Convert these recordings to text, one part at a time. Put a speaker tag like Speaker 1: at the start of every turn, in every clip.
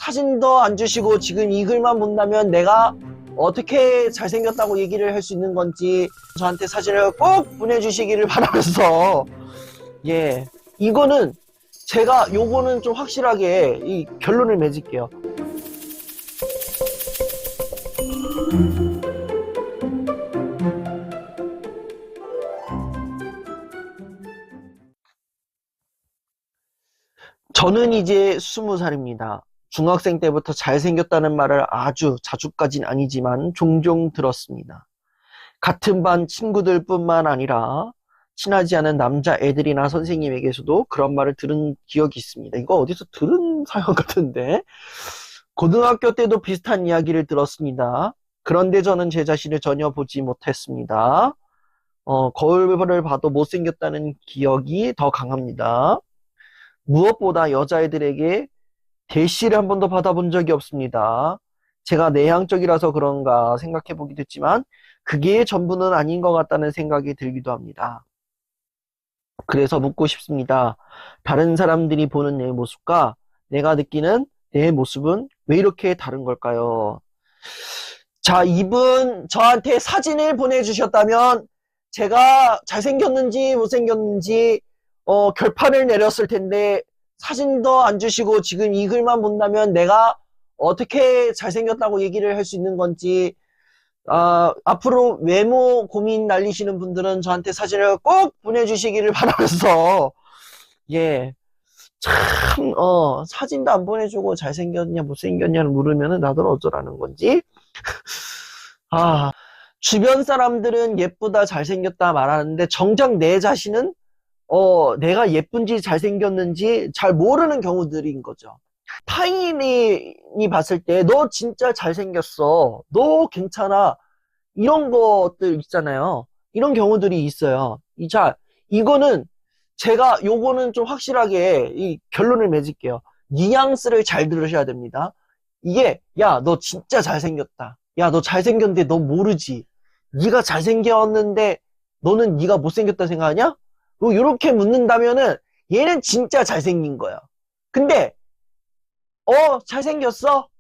Speaker 1: 사진도 안 주시고 지금 이 글만 본다면 내가 어떻게 잘생겼다고 얘기를 할 수 있는 건지 저한테 사진을 꼭 보내주시기를 바라면서, 예, 이거는 제가 요거는 좀 확실하게 이 결론을 맺을게요. 저는 이제 20살입니다. 중학생 때부터 잘생겼다는 말을 아주 자주까진 아니지만 종종 들었습니다. 같은 반 친구들뿐만 아니라 친하지 않은 남자애들이나 선생님에게서도 그런 말을 들은 기억이 있습니다. 이거 어디서 들은 사연 같은데? 고등학교 때도 비슷한 이야기를 들었습니다. 그런데 저는 제 자신을 전혀 보지 못했습니다. 거울을 봐도 못생겼다는 기억이 더 강합니다. 무엇보다 여자애들에게 대시를 한 번도 받아본 적이 없습니다. 제가 내향적이라서 그런가 생각해 보기도 했지만 그게 전부는 아닌 것 같다는 생각이 들기도 합니다. 그래서 묻고 싶습니다. 다른 사람들이 보는 내 모습과 내가 느끼는 내 모습은 왜 이렇게 다른 걸까요? 자, 이분 저한테 사진을 보내주셨다면 제가 잘생겼는지 못생겼는지 결판을 내렸을 텐데, 사진도 안 주시고 지금 이 글만 본다면 내가 어떻게 잘생겼다고 얘기를 할 수 있는 건지, 앞으로 외모 고민 날리시는 분들은 저한테 사진을 꼭 보내주시기를 바라면서, 예, 참, 사진도 안 보내주고 잘생겼냐 못생겼냐를 물으면은 나도 어쩌라는 건지. 주변 사람들은 예쁘다 잘생겼다 말하는데 정작 내 자신은 내가 예쁜지 잘생겼는지 잘 모르는 경우들인 거죠. 타인이 봤을 때 너 진짜 잘생겼어, 너 괜찮아, 이런 것들 있잖아요. 이런 경우들이 있어요. 자, 이거는 제가 요거는 좀 확실하게 이 결론을 맺을게요. 뉘앙스를 잘 들으셔야 됩니다. 이게 야, 너 진짜 잘생겼다, 야, 너 잘생겼는데 너 모르지, 네가 잘생겼는데 너는 네가 못생겼다 생각하냐? 이렇게 묻는다면은 얘는 진짜 잘생긴 거예요. 근데 잘생겼어?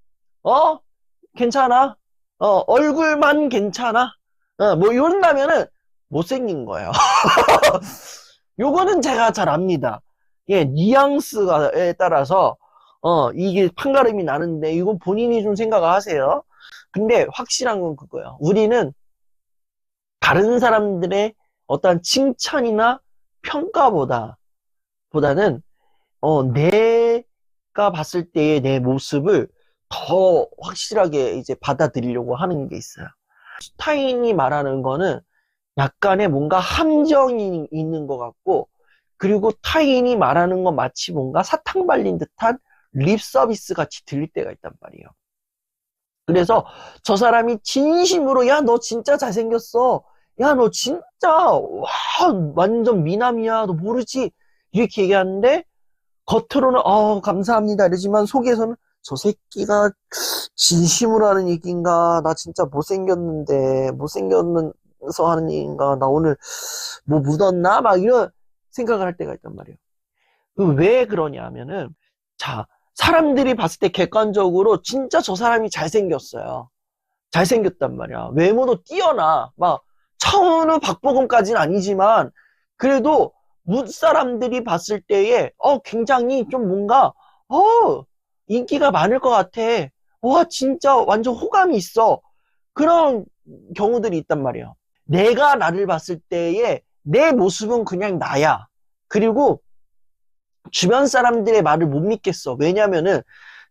Speaker 1: 괜찮아? 얼굴만 괜찮아? 뭐 이런다면은 못생긴 거예요. 요거는 제가 잘 압니다. 예, 뉘앙스에 따라서 이게 판가름이 나는데 이거 본인이 좀 생각을 하세요. 근데 확실한 건 그거예요. 우리는 다른 사람들의 어떠한 칭찬이나 평가보다는 내가 봤을 때의 내 모습을 더 확실하게 이제 받아들이려고 하는 게 있어요. 타인이 말하는 거는 약간의 뭔가 함정이 있는 것 같고, 그리고 타인이 말하는 건 마치 뭔가 사탕 발린 듯한 립 서비스 같이 들릴 때가 있단 말이에요. 그래서 저 사람이 진심으로 야, 너 진짜 잘생겼어, 야, 너 진짜 와, 완전 미남이야, 너 모르지, 이렇게 얘기하는데 겉으로는 감사합니다 이러지만 속에서는 저 새끼가 진심으로 하는 얘기인가, 나 진짜 못생겼는데 못생겼면서 하는 얘기인가, 나 오늘 뭐 묻었나, 막 이런 생각을 할 때가 있단 말이에요. 왜 그러냐 하면은, 자, 사람들이 봤을 때 객관적으로 진짜 저 사람이 잘생겼어요. 잘생겼단 말이야. 외모도 뛰어나. 막 차은우 박보검까지는 아니지만 그래도 무사람들이 봤을 때에 굉장히 좀 뭔가 인기가 많을 것 같아. 와, 진짜 완전 호감이 있어. 그런 경우들이 있단 말이에요. 내가 나를 봤을 때에 내 모습은 그냥 나야. 그리고 주변 사람들의 말을 못 믿겠어. 왜냐면은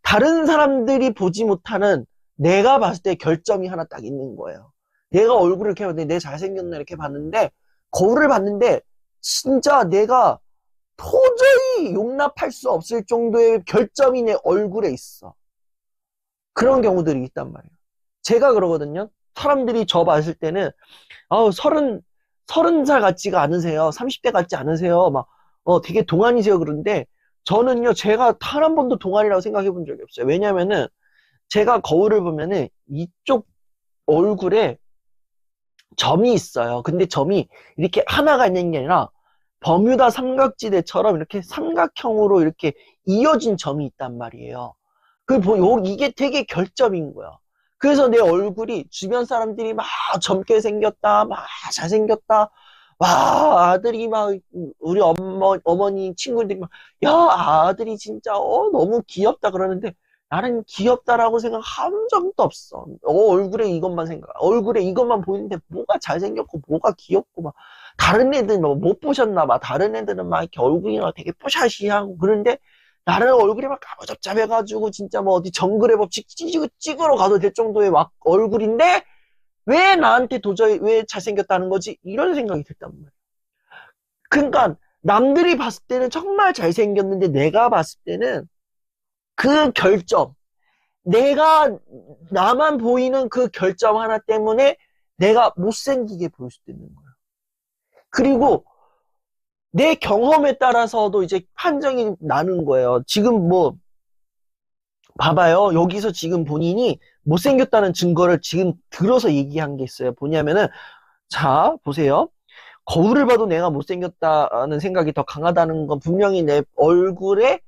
Speaker 1: 다른 사람들이 보지 못하는 내가 봤을 때 결점이 하나 딱 있는 거예요. 내가 얼굴을 이렇게 봤는데 내 잘생겼나 이렇게 봤는데, 거울을 봤는데 진짜 내가 도저히 용납할 수 없을 정도의 결점이 내 얼굴에 있어. 그런 경우들이 있단 말이에요. 제가 그러거든요. 사람들이 저 봤을 때는 서른 살 같지가 않으세요, 30대 같지 않으세요, 막 되게 동안이세요 그런데, 저는요 제가 단 한 번도 동안이라고 생각해 본 적이 없어요. 왜냐면은 제가 거울을 보면은 이쪽 얼굴에 점이 있어요. 근데 점이 이렇게 하나가 있는 게 아니라 버뮤다 삼각지대처럼 이렇게 삼각형으로 이렇게 이어진 점이 있단 말이에요. 이게 되게 결점인 거야. 그래서 내 얼굴이 주변 사람들이 막 젊게 생겼다, 막 잘생겼다, 와, 아들이 막, 우리 어머니 친구들이 막, 야, 아들이 진짜, 너무 귀엽다 그러는데, 나는 귀엽다라고 생각 한 적도 없어. 얼굴에 이것만 보이는데, 뭐가 잘생겼고, 뭐가 귀엽고, 막, 다른 애들 못 보셨나 봐. 다른 애들은 막 이렇게 얼굴이 막 되게 뽀샤시하고, 그런데, 나는 얼굴이 막 까무잡잡해가지고, 진짜 뭐 어디 정글의 법칙 찍으러 가도 될 정도의 막 얼굴인데, 왜 나한테 도저히 왜 잘생겼다는 거지? 이런 생각이 들단 말이야. 그러니까 남들이 봤을 때는 정말 잘생겼는데 내가 봤을 때는 그 결점, 내가 나만 보이는 그 결점 하나 때문에 내가 못생기게 보일 수도 있는 거야. 그리고 내 경험에 따라서도 이제 판정이 나는 거예요. 지금 뭐 봐봐요. 여기서 지금 본인이 못생겼다는 증거를 지금 들어서 얘기한 게 있어요. 뭐냐면은 자, 보세요. 거울을 봐도 내가 못생겼다는 생각이 더 강하다는 건 분명히 내 얼굴에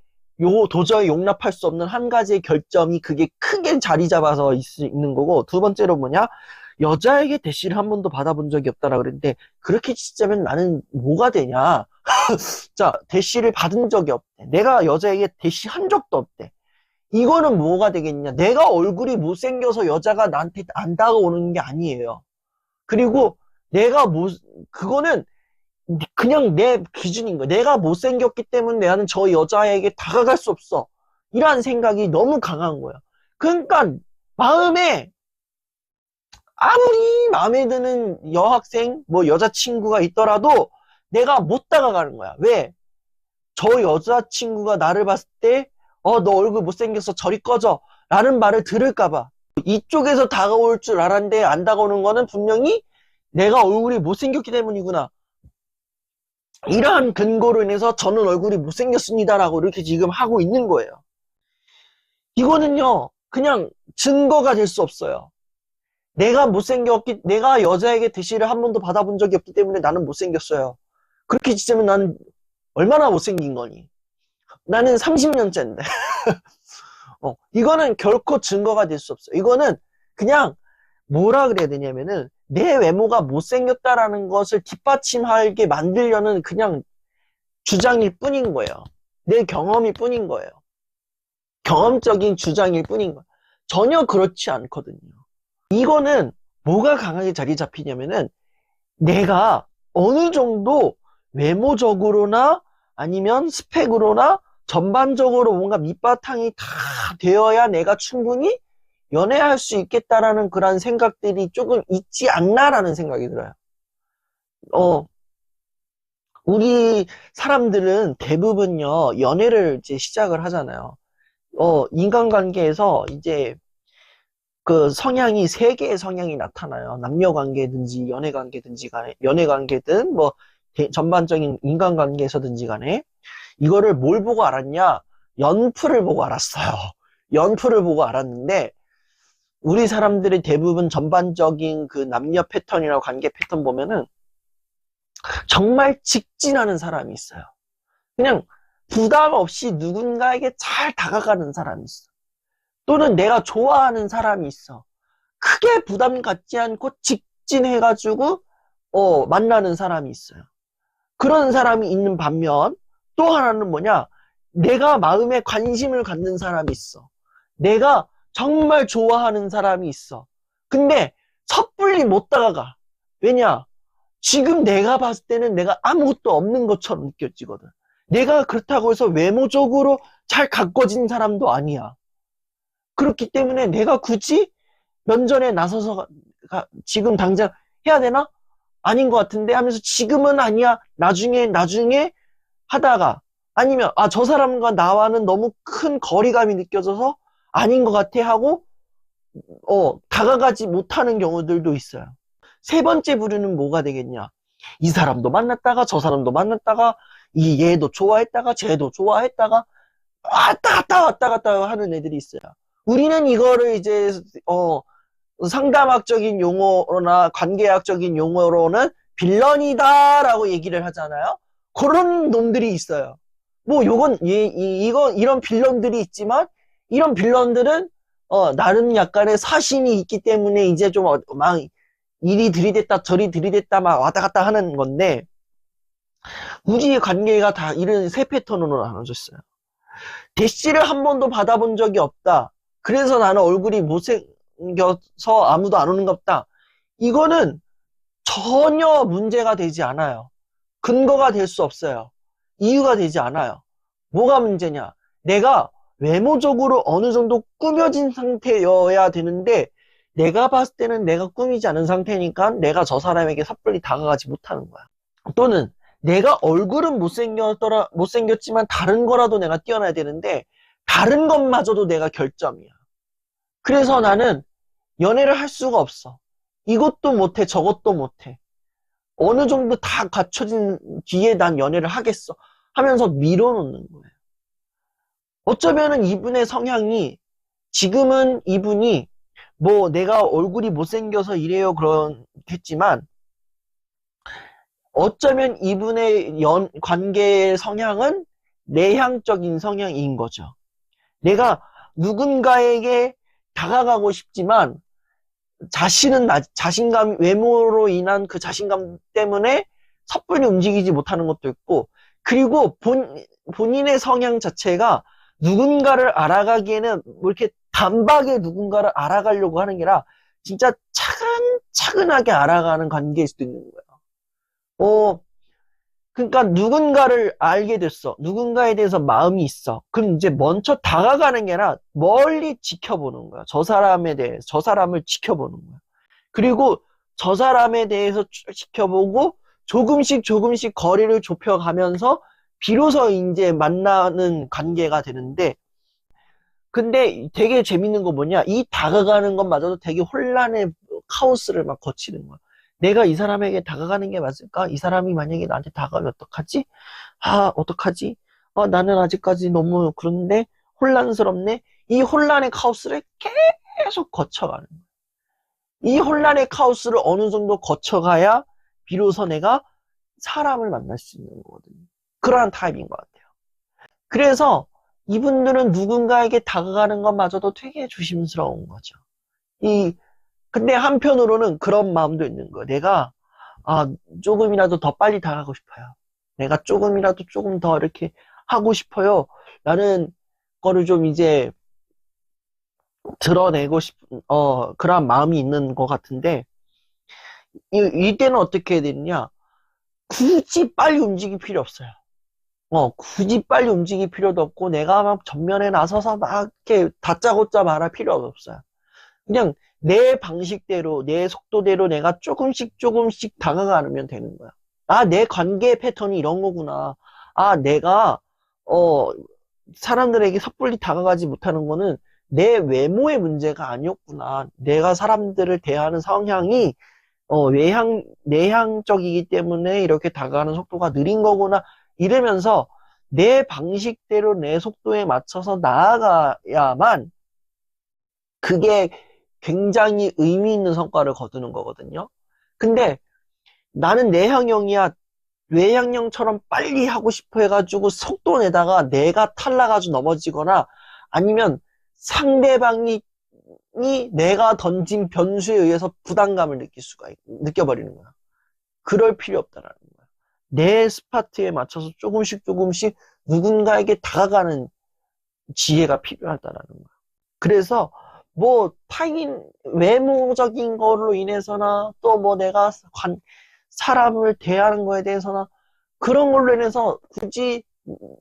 Speaker 1: 도저히 용납할 수 없는 한 가지의 결점이 그게 크게 자리 잡아서 있는 거고, 두 번째로 뭐냐? 여자에게 대시를 한 번도 받아본 적이 없다라 그랬는데, 그렇게 치자면 나는 뭐가 되냐? 자, 대시를 받은 적이 없대. 내가 여자에게 대시한 적도 없대. 이거는 뭐가 되겠냐? 내가 얼굴이 못생겨서 여자가 나한테 안 다가오는 게 아니에요. 그리고 그거는 그냥 내 기준인 거야. 내가 못생겼기 때문에 나는 저 여자에게 다가갈 수 없어. 이런 생각이 너무 강한 거야. 그러니까 아무리 마음에 드는 여학생, 뭐 여자친구가 있더라도 내가 못 다가가는 거야. 왜? 저 여자친구가 나를 봤을 때, 너 얼굴 못생겼어. 저리 꺼져. 라는 말을 들을까봐. 이쪽에서 다가올 줄 알았는데 안 다가오는 거는 분명히 내가 얼굴이 못생겼기 때문이구나. 이러한 근거로 인해서 저는 얼굴이 못생겼습니다라고 이렇게 지금 하고 있는 거예요. 이거는요, 그냥 증거가 될 수 없어요. 내가 여자에게 대시를 한 번도 받아본 적이 없기 때문에 나는 못생겼어요. 그렇게 치자면 나는 얼마나 못생긴 거니? 나는 30년째인데. 이거는 결코 증거가 될 수 없어요. 이거는 그냥 뭐라 그래야 되냐면은 내 외모가 못생겼다라는 것을 뒷받침하게 만들려는 그냥 주장일 뿐인 거예요. 내 경험일 뿐인 거예요. 경험적인 주장일 뿐인 거예요. 전혀 그렇지 않거든요. 이거는 뭐가 강하게 자리 잡히냐면은 내가 어느 정도 외모적으로나 아니면 스펙으로나 전반적으로 뭔가 밑바탕이 다 되어야 내가 충분히 연애할 수 있겠다라는 그런 생각들이 조금 있지 않나라는 생각이 들어요. 우리 사람들은 대부분요, 연애를 이제 시작을 하잖아요. 인간관계에서 이제 그 성향이 세 개의 성향이 나타나요. 남녀 관계든지 연애 관계든지 간에, 연애 관계든 뭐 전반적인 인간관계에서든지 간에 이거를 뭘 보고 알았냐? 연프를 보고 알았어요. 연프를 보고 알았는데 우리 사람들이 대부분 전반적인 그 남녀 패턴이나 관계 패턴 보면은 정말 직진하는 사람이 있어요. 그냥 부담 없이 누군가에게 잘 다가가는 사람이 있어. 또는 내가 좋아하는 사람이 있어. 크게 부담 갖지 않고 직진해가지고 만나는 사람이 있어요. 그런 사람이 있는 반면 또 하나는 뭐냐? 내가 마음에 관심을 갖는 사람이 있어. 내가 정말 좋아하는 사람이 있어. 근데 섣불리 못 다가가. 왜냐? 지금 내가 봤을 때는 내가 아무것도 없는 것처럼 느껴지거든. 내가 그렇다고 해서 외모적으로 잘 가꿔진 사람도 아니야. 그렇기 때문에 내가 굳이 면전에 나서서 지금 당장 해야 되나? 아닌 것 같은데 하면서 지금은 아니야. 나중에 하다가 아니면 저 사람과 나와는 너무 큰 거리감이 느껴져서 아닌 것 같아 하고 다가가지 못하는 경우들도 있어요. 세 번째 부류는 뭐가 되겠냐? 이 사람도 만났다가 저 사람도 만났다가 얘도 좋아했다가 쟤도 좋아했다가 왔다 갔다 하는 애들이 있어요. 우리는 이거를 이제 상담학적인 용어나 관계학적인 용어로는 빌런이다라고 얘기를 하잖아요. 그런 놈들이 있어요. 뭐 이런 빌런들이 있지만 이런 빌런들은 나름 약간의 사심이 있기 때문에 이제 좀 막 이리 들이댔다 저리 들이댔다 막 왔다 갔다 하는 건데, 우리의 관계가 다 이런 세 패턴으로 나눠졌어요. 대시를 한 번도 받아본 적이 없다. 그래서 나는 얼굴이 못생겨서 아무도 안 오는 것 없다. 이거는 전혀 문제가 되지 않아요. 근거가 될 수 없어요. 이유가 되지 않아요. 뭐가 문제냐? 내가 외모적으로 어느 정도 꾸며진 상태여야 되는데, 내가 봤을 때는 내가 꾸미지 않은 상태니까 내가 저 사람에게 섣불리 다가가지 못하는 거야. 또는 내가 얼굴은 못생겼지만 다른 거라도 내가 뛰어나야 되는데, 다른 것마저도 내가 결점이야. 그래서 나는 연애를 할 수가 없어. 이것도 못해, 저것도 못해. 어느 정도 다 갖춰진 뒤에 난 연애를 하겠어 하면서 밀어놓는 거예요. 어쩌면은 이분의 성향이, 지금은 이분이 뭐 내가 얼굴이 못생겨서 이래요 그렇겠지만, 어쩌면 이분의 관계의 성향은 내향적인 성향인 거죠. 내가 누군가에게 다가가고 싶지만 자신감, 외모로 인한 그 자신감 때문에 섣불리 움직이지 못하는 것도 있고, 그리고 본인의 성향 자체가 누군가를 알아가기에는 뭐 이렇게 단박에 누군가를 알아가려고 하는 게 아니라 진짜 차근차근하게 알아가는 관계일 수도 있는 거예요. 그러니까 누군가를 알게 됐어. 누군가에 대해서 마음이 있어. 그럼 이제 먼저 다가가는 게 아니라 멀리 지켜보는 거야. 저 사람에 대해서, 저 사람을 지켜보는 거야. 그리고 저 사람에 대해서 지켜보고 조금씩 거리를 좁혀가면서 비로소 이제 만나는 관계가 되는데, 근데 되게 재밌는 거 뭐냐? 이 다가가는 것마저도 되게 혼란의 카오스를 막 거치는 거야. 내가 이 사람에게 다가가는 게 맞을까? 이 사람이 만약에 나한테 다가가면 어떡하지? 아, 어떡하지? 나는 아직까지 너무 그런데 혼란스럽네? 이 혼란의 카오스를 계속 거쳐가는 거야. 이 혼란의 카오스를 어느 정도 거쳐가야 비로소 내가 사람을 만날 수 있는 거거든요. 그러한 타입인 것 같아요. 그래서 이분들은 누군가에게 다가가는 것마저도 되게 조심스러운 거죠. 근데 한편으로는 그런 마음도 있는 거예요. 내가, 조금이라도 더 빨리 다가가고 싶어요. 내가 조금이라도 조금 더 이렇게 하고 싶어요. 라는 거를 좀 이제 드러내고 싶은, 그런 마음이 있는 것 같은데, 이때는 어떻게 해야 되느냐? 굳이 빨리 움직일 필요 없어요. 굳이 빨리 움직일 필요도 없고, 내가 막 전면에 나서서 막 이렇게 다짜고짜 말할 필요가 없어요. 그냥 내 방식대로, 내 속도대로 내가 조금씩 다가가면 되는 거야. 내 관계 패턴이 이런 거구나. 내가, 사람들에게 섣불리 다가가지 못하는 거는 내 외모의 문제가 아니었구나. 내가 사람들을 대하는 성향이, 내향적이기 때문에 이렇게 다가가는 속도가 느린 거구나. 이러면서 내 방식대로 내 속도에 맞춰서 나아가야만 그게 굉장히 의미 있는 성과를 거두는 거거든요. 근데 나는 내향형이야. 외향형처럼 빨리 하고 싶어 해가지고 속도 내다가 내가 탈락아주 넘어지거나, 아니면 상대방이 내가 던진 변수에 의해서 부담감을 느껴버리는 거야. 그럴 필요 없다라는 거야. 내 스파트에 맞춰서 조금씩 누군가에게 다가가는 지혜가 필요하다라는 거야. 그래서 뭐 외모적인 걸로 인해서나 또 뭐 내가 사람을 대하는 거에 대해서나 그런 걸로 인해서 굳이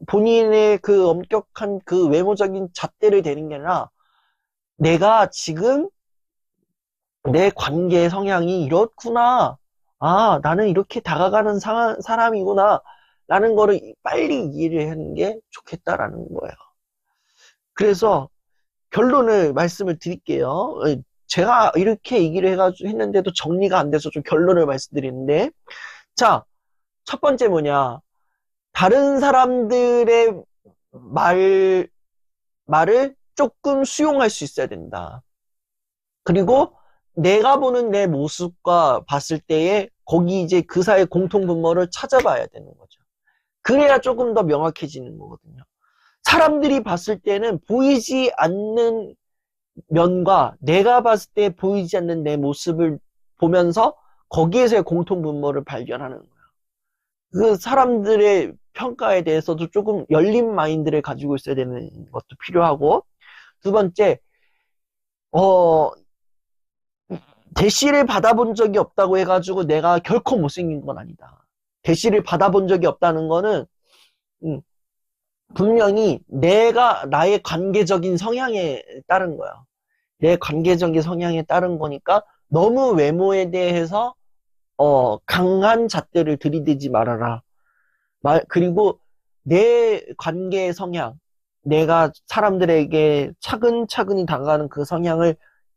Speaker 1: 본인의 그 엄격한 그 외모적인 잣대를 대는 게 아니라, 내가 지금 내 관계 성향이 이렇구나. 나는 이렇게 다가가는 사람이구나. 라는 거를 빨리 이해를 하는 게 좋겠다라는 거예요. 그래서 결론을 말씀을 드릴게요. 제가 이렇게 얘기를 했는데도 정리가 안 돼서 좀 결론을 말씀드리는데, 자, 첫 번째 뭐냐. 다른 사람들의 말을 조금 수용할 수 있어야 된다. 그리고 내가 보는 내 모습과 봤을 때에 거기 이제 그 사이의 공통분모를 찾아봐야 되는 거죠. 그래야 조금 더 명확해지는 거거든요. 사람들이 봤을 때는 보이지 않는 면과 내가 봤을 때 보이지 않는 내 모습을 보면서 거기에서의 공통분모를 발견하는 거야. 그 사람들의 평가에 대해서도 조금 열린 마인드를 가지고 있어야 되는 것도 필요하고, 두 번째, 대시를 받아본 적이 없다고 해가지고 내가 결코 못생긴 건 아니다. 대시를 받아본 적이 없다는 거는 분명히 나의 관계적인 성향에 따른 거야. 내 관계적인 성향에 따른 거니까 너무 외모에 대해서 강한 잣대를 들이대지 말아라. 그리고 내 관계 성향, 내가 사람들에게 차근차근히 다가가는 그 성향을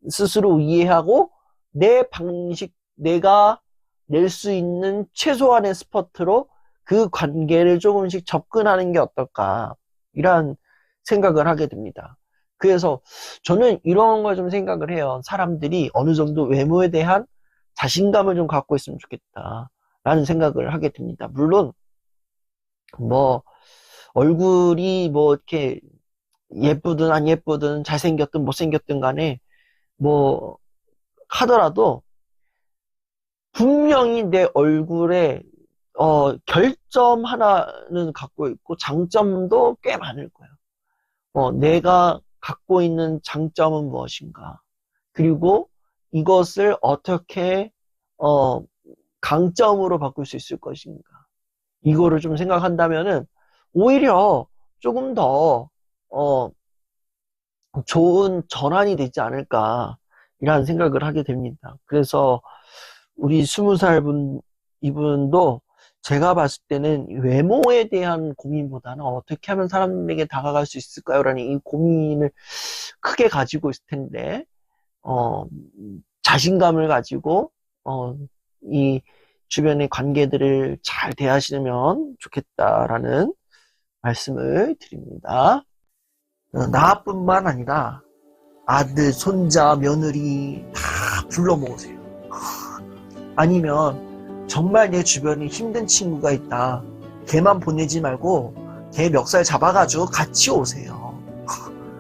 Speaker 1: 스스로 이해하고 내 방식, 내가 낼 수 있는 최소한의 스포트로 그 관계를 조금씩 접근하는 게 어떨까, 이런 생각을 하게 됩니다. 그래서 저는 이런 걸 좀 생각을 해요. 사람들이 어느 정도 외모에 대한 자신감을 좀 갖고 있으면 좋겠다라는 생각을 하게 됩니다. 물론 뭐 얼굴이 뭐 이렇게 예쁘든 안 예쁘든 잘생겼든 못생겼든 간에 뭐 하더라도 분명히 내 얼굴에 결점 하나는 갖고 있고 장점도 꽤 많을 거예요. 내가 갖고 있는 장점은 무엇인가? 그리고 이것을 어떻게 강점으로 바꿀 수 있을 것인가? 이거를 좀 생각한다면은 오히려 조금 더 좋은 전환이 되지 않을까, 이런 생각을 하게 됩니다. 그래서 우리 20살 이분도 제가 봤을 때는 외모에 대한 고민보다는 어떻게 하면 사람에게 다가갈 수 있을까요? 라는 이 고민을 크게 가지고 있을 텐데, 자신감을 가지고, 이 주변의 관계들을 잘 대하시면 좋겠다라는 말씀을 드립니다. 나뿐만 아니라 아들, 손자, 며느리 다 불러 모으세요. 아니면 정말 내 주변에 힘든 친구가 있다, 걔만 보내지 말고 걔 멱살 잡아가지고 같이 오세요.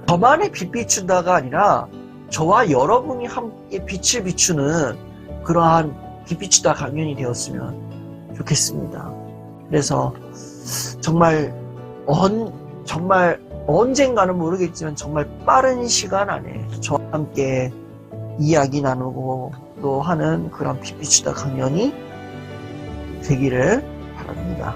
Speaker 1: 저만의 빛 비추다가 아니라 저와 여러분이 함께 빛을 비추는 그러한 빛 비추다 강연이 되었으면 좋겠습니다. 그래서 정말 언젠가는 모르겠지만 정말 빠른 시간 안에 저와 함께 이야기 나누고 또 하는 그런 빛 비추다 강연이 되기를 바랍니다.